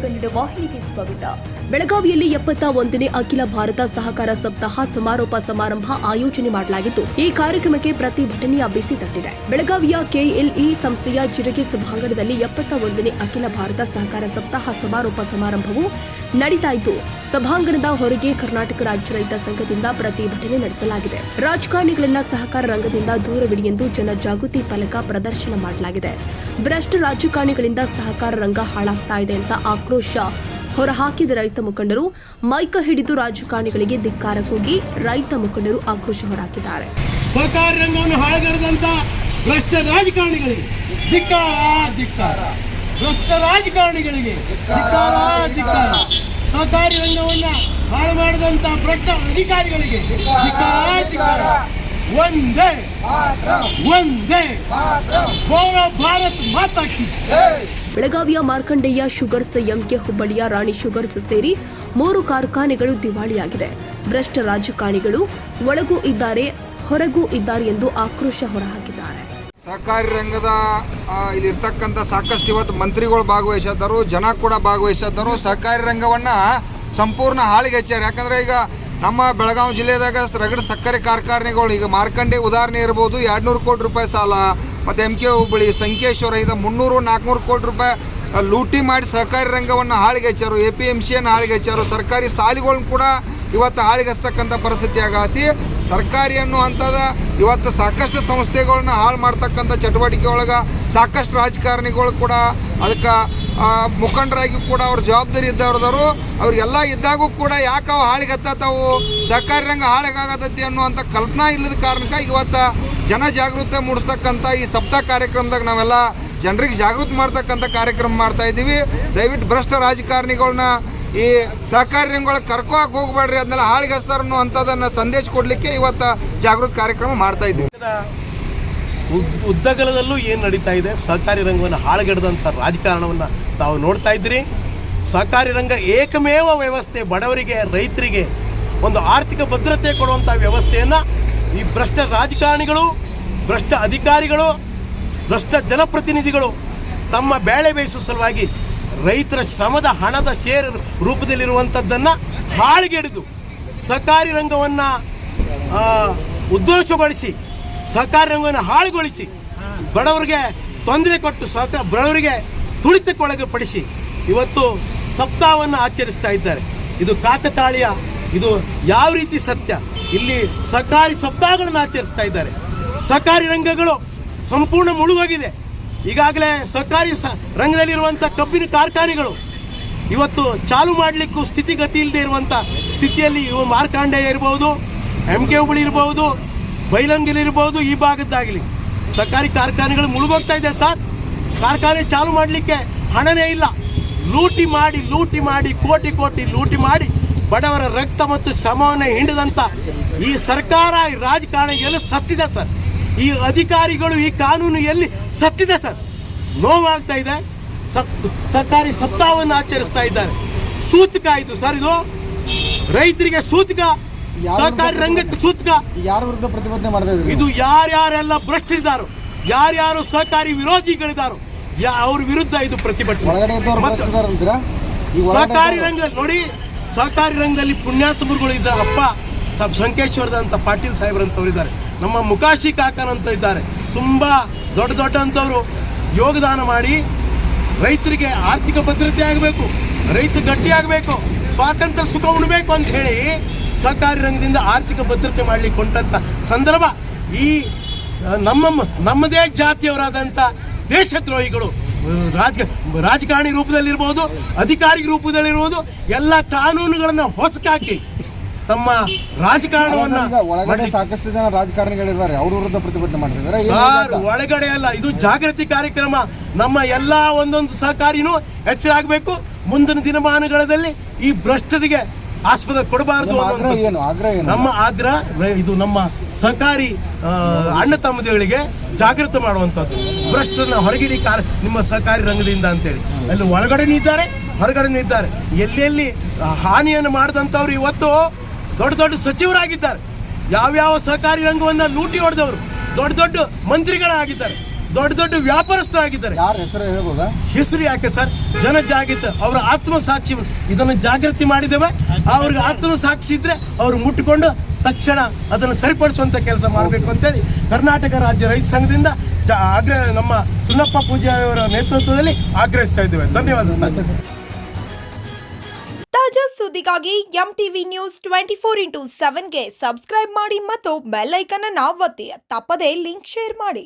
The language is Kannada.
ಕನ್ನಡ ವಾಹಿನಿಗೆ ಸ್ವಾಗತ. ಬೆಳಗಾವಿಯಲ್ಲಿ 71ನೇ ಅಖಿಲ ಭಾರತ ಸಹಕಾರ ಸಪ್ತಾಹ ಸಮಾರೋಪ ಸಮಾರಂಭ ಆಯೋಜನೆ ಮಾಡಲಾಗಿದ್ದು, ಈ ಕಾರ್ಯಕ್ರಮಕ್ಕೆ ಪ್ರತಿಭಟನೆಯ ಬಿಸಿ ತಟ್ಟಿದೆ. ಬೆಳಗಾವಿಯ ಕೆಎಲ್ಇ ಸಂಸ್ಥೆಯ ಜಿರಗಿ ಸಭಾಂಗಣದಲ್ಲಿ 71ನೇ ಅಖಿಲ ಭಾರತ ಸಹಕಾರ ಸಪ್ತಾಹ ಸಮಾರೋಪ ಸಮಾರಂಭವು ನಡೀತಾ ಇದ್ದು, ಸಭಾಂಗಣದ ಹೊರಗೆ ಕರ್ನಾಟಕ ರಾಜ್ಯ ರೈತ ಸಂಘದಿಂದ ಪ್ರತಿಭಟನೆ ನಡೆಸಲಾಗಿದೆ. ರಾಜಕಾರಣಿಗಳನ್ನ ಸಹಕಾರ ರಂಗದಿಂದ ದೂರವಿಡಿ ಎಂದು ಜನಜಾಗೃತಿ ಫಲಕ ಪ್ರದರ್ಶನ ಮಾಡಲಾಗಿದೆ. ಭ್ರಷ್ಟ ರಾಜಕಾರಣಿಗಳಿಂದ ಸಹಕಾರ ರಂಗ ಹಾಳಾಗ್ತಾ ಇದೆ ಅಂತ ಆಕ್ರೋಶ ಹೊರಹಾಕಿದ ರೈತ ಮುಖಂಡರು ಮೈಕ ಹಿಡಿದು ರಾಜಕಾರಣಿಗಳಿಗೆ ಧಿಕ್ಕಾರ ಕೂಗಿ ರೈತ ಮುಖಂಡರು ಆಕ್ರೋಶ ಹೊರಹಾಕಿದ್ದಾರೆ. ಸಹಕಾರ ರಂಗವನ್ನು ಹಾಳುಗೆಡದಂತ ಭ್ರಷ್ಟ ರಾಜಕಾರಣಿಗಳಿಗೆ ಧಿಕ್ಕಾರ, ಧಿಕ್ಕಾರ. ಭ್ರಷ್ಟ ರಾಜಕಾರಣಿಗಳಿಗೆ ಧಿಕ್ಕಾರ, ಧಿಕ್ಕಾರ. ಸಹಕಾರಿ ರಂಗವನ್ನ ಹಾಳು ಮಾಡಿದಂತ ಭ್ರಷ್ಟ ಅಧಿಕಾರಿಗಳಿಗೆ ಧಿಕ್ಕಾರ, ಧಿಕ್ಕಾರ. ಒಂದೇ ಒಂದೇ ಗೋವಾ ಭಾರತ್ ಮಾತಾ ಕಿ ಜೈ. ಬೆಳಗಾವಿಯ ಮಾರ್ಕಂಡೇಯ ಶುಗರ್ಸ್, ಎಂಕೆ ಹುಬ್ಬಳ್ಳಿಯ ರಾಣಿ ಶುಗರ್ಸ್ ಸೇರಿ 3 ಕಾರ್ಖಾನೆಗಳು ದಿವಾಳಿಯಾಗಿದೆ. ಭ್ರಷ್ಟ ರಾಜಕಾರಣಿಗಳು ಒಳಗೂ ಇದ್ದಾರೆ, ಹೊರಗೂ ಇದ್ದಾರೆ ಎಂದು ಆಕ್ರೋಶ ಹೊರಹಾಕಿದ್ದಾರೆ. ಸಹಕಾರಿ ರಂಗದ ಇಲ್ಲಿರ್ತಕ್ಕಂಥ ಸಾಕಷ್ಟು ಇವತ್ತು ಮಂತ್ರಿಗಳು ಭಾಗವಹಿಸಿದ್ದರು, ಜನ ಕೂಡ ಭಾಗವಹಿಸಿದ್ದರು. ಸಹಕಾರಿ ರಂಗವನ್ನು ಸಂಪೂರ್ಣ ಹಾಳಿಗೆ ಹಚ್ಚಾರೆ. ಯಾಕಂದರೆ ಈಗ ನಮ್ಮ ಬೆಳಗಾವಿ ಜಿಲ್ಲೆದಾಗ ರಗಡ ಸಕ್ಕರೆ ಕಾರ್ಖಾನೆಗಳು, ಈಗ ಮಾರ್ಕಂಡೆ ಉದಾಹರಣೆ ಇರ್ಬೋದು, 200 ಕೋಟಿ ರೂಪಾಯಿ ಸಾಲ, ಮತ್ತು MK ಹುಬ್ಬಳ್ಳಿ, ಸಂಕೇಶ್ವರ, ಇದು 300-400 ಕೋಟಿ ರೂಪಾಯಿ ಲೂಟಿ ಮಾಡಿ ಸಹಕಾರಿ ರಂಗವನ್ನು ಹಾಳಿಗೆ ಹಚ್ಚಾರು. APMCಯನ್ನು ಹಾಳಿಗೆ ಹಚ್ಚಾರು. ಸರ್ಕಾರಿ ಸಾಲಿಗಳನ್ನ ಕೂಡ ಇವತ್ತು ಹಾಳಿಗೆ ಹಚ್ಚತಕ್ಕಂಥ ಪರಿಸ್ಥಿತಿ ಆಗತಿ. ಸರ್ಕಾರಿ ಅನ್ನುವಂಥದ ಇವತ್ತು ಸಾಕಷ್ಟು ಸಂಸ್ಥೆಗಳನ್ನ ಹಾಳು ಮಾಡ್ತಕ್ಕಂಥ ಚಟುವಟಿಕೆ ಒಳಗೆ ಸಾಕಷ್ಟು ರಾಜಕಾರಣಿಗಳು ಕೂಡ ಅದಕ್ಕೆ ಮುಖಂಡರಾಗಿ ಕೂಡ ಅವ್ರ ಜವಾಬ್ದಾರಿ ಇದ್ದವ್ರದರು. ಅವ್ರಿಗೆಲ್ಲ ಇದ್ದಾಗೂ ಕೂಡ ಯಾಕೆ ಅವು ಹಾಳಿಗೆ ಹತ್ತಾವು, ಸಹಕಾರಿ ರಂಗ ಹಾಳಿಗಾಗತೈತಿ ಅನ್ನುವಂಥ ಕಲ್ಪನಾ ಇಲ್ಲದ ಕಾರಣಕ್ಕೆ ಇವತ್ತು ಜನ ಜಾಗೃತಿ ಮೂಡಿಸ್ತಕ್ಕಂಥ ಈ ಸಪ್ತಾಹ ಕಾರ್ಯಕ್ರಮದಾಗ ನಾವೆಲ್ಲ ಜನರಿಗೆ ಜಾಗೃತಿ ಮಾಡ್ತಕ್ಕಂಥ ಕಾರ್ಯಕ್ರಮ ಮಾಡ್ತಾ ಇದ್ದೀವಿ. ದಯವಿಟ್ಟು ಭ್ರಷ್ಟ ರಾಜಕಾರಣಿಗಳನ್ನ ಈ ಸಹಕಾರಿ ರಂಗಗಳಿಗೆ ಕರ್ಕೋಕೆ ಹೋಗ್ಬೇಡ್ರಿ, ಅದನ್ನೆಲ್ಲ ಹಾಳಿಗೆ ಹಚ್ತಾರ ಅನ್ನುವಂಥದ್ದನ್ನು ಸಂದೇಶ ಕೊಡಲಿಕ್ಕೆ ಇವತ್ತು ಜಾಗೃತಿ ಕಾರ್ಯಕ್ರಮ ಮಾಡ್ತಾ ಇದ್ದೀವಿ. ಉದ್ದಗಲದಲ್ಲೂ ಏನು ನಡೀತಾ ಇದೆ, ಸಹಕಾರಿ ರಂಗವನ್ನು ಹಾಳುಗೆಡದಂಥ ರಾಜಕಾರಣವನ್ನು ತಾವು ನೋಡ್ತಾ ಇದ್ದೀರಿ. ಸಹಕಾರಿ ರಂಗ ಏಕಮೇವ ವ್ಯವಸ್ಥೆ, ಬಡವರಿಗೆ, ರೈತರಿಗೆ ಒಂದು ಆರ್ಥಿಕ ಭದ್ರತೆ ಕೊಡುವಂಥ ವ್ಯವಸ್ಥೆಯನ್ನು ಈ ಭ್ರಷ್ಟ ರಾಜಕಾರಣಿಗಳು, ಭ್ರಷ್ಟ ಅಧಿಕಾರಿಗಳು, ಭ್ರಷ್ಟ ಜನಪ್ರತಿನಿಧಿಗಳು ತಮ್ಮ ಬೇಳೆ ಬೇಯಿಸುವ ಸಲುವಾಗಿ ರೈತರ ಶ್ರಮದ ಹಣದ ಶೇರ್ ರೂಪದಲ್ಲಿರುವಂಥದ್ದನ್ನು ಹಾಳುಗೆಡಿದು ಸಹಕಾರಿ ರಂಗವನ್ನು ಉದ್ಘೋಷಗೊಳಿಸಿ ಸಹಕಾರಿ ರಂಗವನ್ನು ಹಾಳುಗೊಳಿಸಿ ಬಡವರಿಗೆ ತೊಂದರೆ ಕೊಟ್ಟು ಬಡವರಿಗೆ ತುಳಿತಕ್ಕೊಳಪಡಿಸಿ ಇವತ್ತು ಸಪ್ತಾಹವನ್ನು ಆಚರಿಸ್ತಾ ಇದ್ದಾರೆ. ಇದು ಕಾಕತಾಳೀಯ, ಇದು ಯಾವ ರೀತಿ ಸತ್ಯ? ಇಲ್ಲಿ ಸಹಕಾರಿ ಸಪ್ತಾಹಗಳನ್ನು ಆಚರಿಸ್ತಾ ಇದ್ದಾರೆ. ಸಹಕಾರಿ ರಂಗಗಳು ಸಂಪೂರ್ಣ ಮುಳುಗೋಗಿದೆ. ಈಗಾಗಲೇ ಸಹಕಾರಿ ರಂಗದಲ್ಲಿರುವಂಥ ಕಬ್ಬಿನ ಕಾರ್ಖಾನೆಗಳು ಇವತ್ತು ಚಾಲು ಮಾಡಲಿಕ್ಕೂ ಸ್ಥಿತಿಗತಿ ಇಲ್ಲದೆ ಇರುವಂಥ ಸ್ಥಿತಿಯಲ್ಲಿ ಇವು ಮಾರ್ಕಾಂಡೇಯ ಇರ್ಬೋದು, MK ಹುಬ್ಬಳ್ಳಿ ಇರ್ಬೋದು, ಬೈಲಂಗಿಲ್ ಇರ್ಬೋದು, ಈ ಭಾಗದ್ದಾಗಲಿ ಸಹಕಾರಿ ಕಾರ್ಖಾನೆಗಳು ಮುಳುಗೋಗ್ತಾ ಇದೆ ಸರ್. ಕಾರ್ಖಾನೆ ಚಾಲು ಮಾಡಲಿಕ್ಕೆ ಹಣನೇ ಇಲ್ಲ. ಲೂಟಿ ಮಾಡಿ ಕೋಟಿ ಲೂಟಿ ಮಾಡಿ ಬಡವರ ರಕ್ತ ಮತ್ತು ಶ್ರಮವನ್ನು ಹಿಂಡಿದಂಥ ಈ ಸರ್ಕಾರ, ಈ ರಾಜಕಾರಣ ಎಲ್ಲಿ ಸತ್ತಿದೆ ಸರ್? ಈ ಅಧಿಕಾರಿಗಳು, ಈ ಕಾನೂನು ಎಲ್ಲಿ ಸತ್ತಿದೆ ಸರ್? ನೋವಾಗ್ತಾ ಇದೆ. ಸರ್ಕಾರಿ ಸಪ್ತಾಹವನ್ನು ಆಚರಿಸ್ತಾ ಇದ್ದಾರೆ. ಸೂತಕ ಆಯಿತು ಸರ್, ಇದು ರೈತರಿಗೆ ಸೂತಕ, ಸಹಕಾರಿ ರಂಗಕ್ಕೆ ಸೂತಕ. ಯಾರ ವಿರುದ್ಧ ಪ್ರತಿಭಟನೆ ಮಾಡ್ತಾ ಇದ್ದಾರೆ? ಇದು ಯಾರ್ಯಾರೆಲ್ಲ ಭ್ರಷ್ಟರಿದ್ದಾರೋ, ಯಾರ್ಯಾರು ಸಹಕಾರಿ ವಿರೋಧಿಗಳಿದ್ದಾರೋ ಅವ್ರ ವಿರುದ್ಧ ಇದು ಪ್ರತಿಭಟನೆ. ಸಹಕಾರಿ ರಂಗದಲ್ಲಿ ನೋಡಿ, ಸಹಕಾರಿ ರಂಗದಲ್ಲಿ ಪುಣ್ಯಾತ್ಮರುಗಳು ಇದ್ದಾರೆ. ಅಪ್ಪ ಸಂಕೇಶ್ವರದಂಥ ಪಾಟೀಲ್ ಸಾಹೇಬ್ರಂಥವ್ರು ಇದ್ದಾರೆ, ನಮ್ಮ ಮುಕಾಶಿ ಕಾಕನಂತ ಇದ್ದಾರೆ. ತುಂಬ ದೊಡ್ಡಂಥವ್ರು ಯೋಗದಾನ ಮಾಡಿ ರೈತರಿಗೆ ಆರ್ಥಿಕ ಭದ್ರತೆ ಆಗಬೇಕು, ರೈತ ಗಟ್ಟಿಯಾಗಬೇಕು, ಸ್ವಾತಂತ್ರ್ಯ ಸುಖ ಉಣಬೇಕು ಅಂತ ಹೇಳಿ ಸಹಕಾರಿ ರಂಗದಿಂದ ಆರ್ಥಿಕ ಭದ್ರತೆ ಮಾಡಲಿಕ್ಕೆ ಕೊಂಡಂಥ ಸಂದರ್ಭ ಈ ನಮ್ಮದೇ ಜಾತಿಯವರಾದಂಥ ದೇಶದ್ರೋಹಿಗಳು ರಾಜಕಾರಣಿ ರೂಪದಲ್ಲಿರ್ಬೋದು, ಅಧಿಕಾರಿ ರೂಪದಲ್ಲಿರ್ಬೋದು, ಎಲ್ಲ ಕಾನೂನುಗಳನ್ನು ಹೊಸಕಾಕಿ ತಮ್ಮ ರಾಜಕಾರಣವನ್ನು ಒಳಗಡೆ ಸಾಕಷ್ಟು ಜನ ರಾಜಕಾರಣಿಗಳಿದ್ದಾರೆ, ಅವ್ರ ವಿರುದ್ಧ ಪ್ರತಿಭಟನೆ ಮಾಡ್ತಿದ್ದಾರೆ ಸರ್. ಒಳಗಡೆ ಅಲ್ಲ, ಇದು ಜಾಗೃತಿ ಕಾರ್ಯಕ್ರಮ. ನಮ್ಮ ಎಲ್ಲ ಒಂದೊಂದು ಸಹಕಾರಿನೂ ಹೆಚ್ಚಾಗಬೇಕು. ಮುಂದಿನ ದಿನಮಾನಗಳಲ್ಲಿ ಈ ಭ್ರಷ್ಟರಿಗೆ ಆಸ್ಪದ ಕೊಡಬಾರದು ನಮ್ಮ ಆಗ್ರಹ. ಇದು ನಮ್ಮ ಸಹಕಾರಿ ಅಣ್ಣ ತಮ್ಮದಿಗಳಿಗೆ ಜಾಗೃತ ಮಾಡುವಂಥದ್ದು. ಭ್ರಷ್ಟರನ್ನ ಹೊರಗಿಡಿ ನಿಮ್ಮ ಸಹಕಾರಿ ರಂಗದಿಂದ ಅಂತೇಳಿ ಅಲ್ಲಿ ಒಳಗಡೆನೂ ಇದ್ದಾರೆ, ಹೊರಗಡೆನೂ ಇದ್ದಾರೆ. ಎಲ್ಲೆಲ್ಲಿ ಹಾನಿಯನ್ನು ಮಾಡಿದಂಥವ್ರು ಇವತ್ತು ದೊಡ್ಡ ಸಚಿವರಾಗಿದ್ದಾರೆ. ಯಾವ್ಯಾವ ಸಹಕಾರಿ ರಂಗವನ್ನು ಲೂಟಿ ಹೊಡೆದವರು ದೊಡ್ಡ ಮಂತ್ರಿಗಳಾಗಿದ್ದಾರೆ. ದೊಡ್ಡ ದೊಡ್ಡ ವ್ಯಾಪಾರಸ್ಥರಾಗಿದ್ದಾರೆ. ಯಾರ ಹೆಸರು ಹೇಳ್ಬೋದಾ? ಹೆಸರು ಯಾಕೆ ಸರ್? ಜನಜಾಗೃತ ಅವರ ಆತ್ಮಸಾಕ್ಷಿ ಇದನ್ನು ಜಾಗೃತಿ ಮಾಡಿದ್ದೇವೆ. ಅವ್ರಿಗೆ ಆತ್ಮಸಾಕ್ಷಿ ಇದ್ರೆ ಅವ್ರು ಮುಟ್ಟಿಕೊಂಡು ತಕ್ಷಣ ಅದನ್ನು ಸರಿಪಡಿಸುವಂತ ಕೆಲಸ ಮಾಡಬೇಕು ಅಂತೇಳಿ ಕರ್ನಾಟಕ ರಾಜ್ಯ ರೈತ ಸಂಘದಿಂದ ನಮ್ಮ ಚುನ್ನಪ್ಪ ಪೂಜಾರಿ ಅವರ ನೇತೃತ್ವದಲ್ಲಿ ಆಗ್ರಹಿಸ್ತಾ ಇದ್ದೇವೆ. ಧನ್ಯವಾದ ಸರ್. ತಾಜಾ ಸುದ್ದಿಗಾಗಿ MTV News 24/7ಗೆ ಸಬ್ಸ್ಕ್ರೈಬ್ ಮಾಡಿ ಮತ್ತು ಬೆಲ್ ಐಕಾನ್ ಅನ್ನು ಒತ್ತಿ. ತಪ್ಪದೇ ಲಿಂಕ್ ಶೇರ್ ಮಾಡಿ.